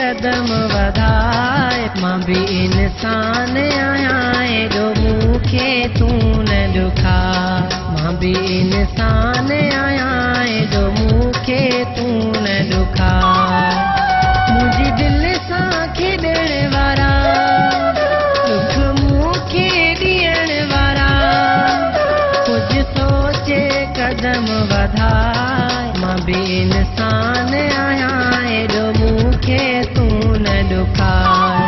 कदम वधाए मां भी इंसान आहियां एॾो मूंखे तूं न ॾुखा मां भी इंसान आहियां एॾो मूंखे तूं न ॾुखा मुंहिंजी दिलि सां खेॾण वारा दुख मूंखे ॾियण वारा कुझु सोचे कदम वधाए मां भी इंसान आहियां एॾो मूंखे तूं न ॾुखाए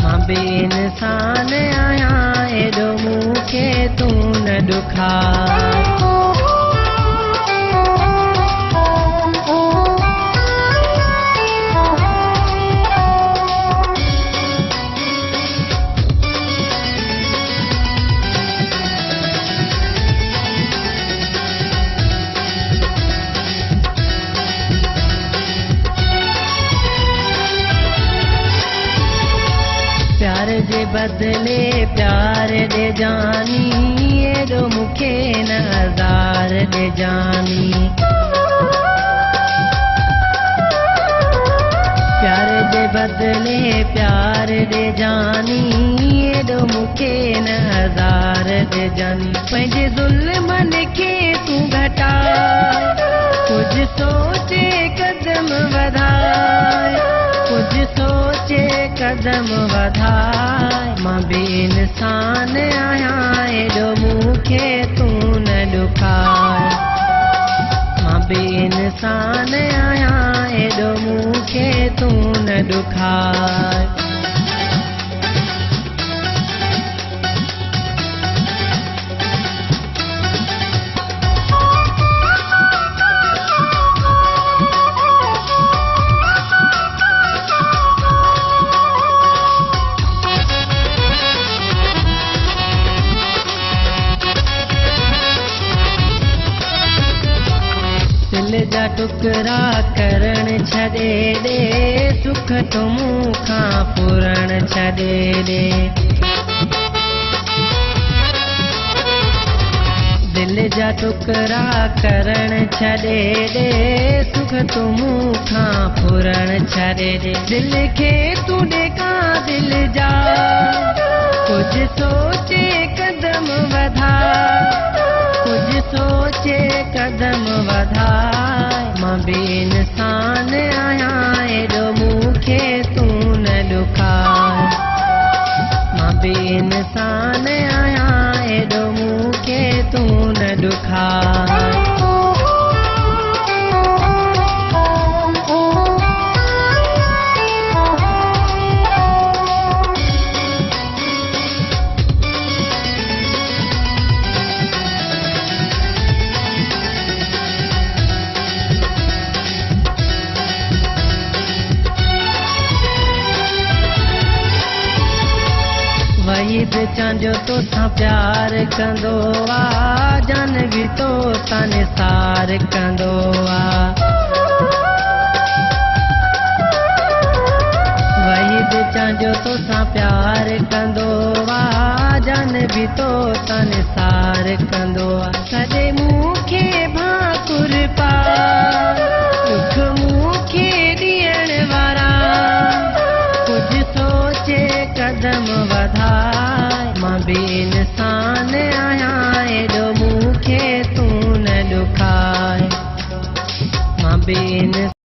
मां भी इंसान आहियां एॾो मूंखे तूं न ॾुखाए प्यार जे बदले प्यार ॾे जानी एॾो मूंखे न हज़ार ॾे जानी प्यार जे बदले प्यार ॾे जानी एॾो मूंखे न हज़ार ॾे जानी पंहिंजे ज़ुल्मनि खे तूं घटा कुझु सोचे कदम वधाए कुझु सोचे कदम वधाए मां भी इंसान आहियां एॾो मूंखे तूं न ॾुखाए मां भी इंसान आहियां एॾो मूंखे तूं न ॾुखाए दिल जा टुकड़ा करण छॾे ॾे सुख तो मूंखां पुरण छॾे ॾे दिल जा टुकड़ा करण छॾे ॾे सुख तो मूंखां पुरण छॾे ॾे दिल खे तूं ॾेका दिल जा कुझु सोचे कदम वधाए कुझु सोचे कदम वधाए मां भी इंसान आहियां एॾो मूंखे तूं न ॾुखाए मां भी इंसान आहियां एॾो मूंखे तूं न ॾुखाए वहीद चांजो तोसां प्यार कंदो आ जान बि तो सां निसार कंदो आ वहीद चांजो तोसां प्यार कंदो आ जान बि तो सां निसार कंदो आ सॼे मूंखे भाकुर पा दुख मूंखे ॾियण वारा कुझु सोचे कदम वधाए मां भी इंसान आहियां एॾो मूंखे तूं न ॾुखाए मां भी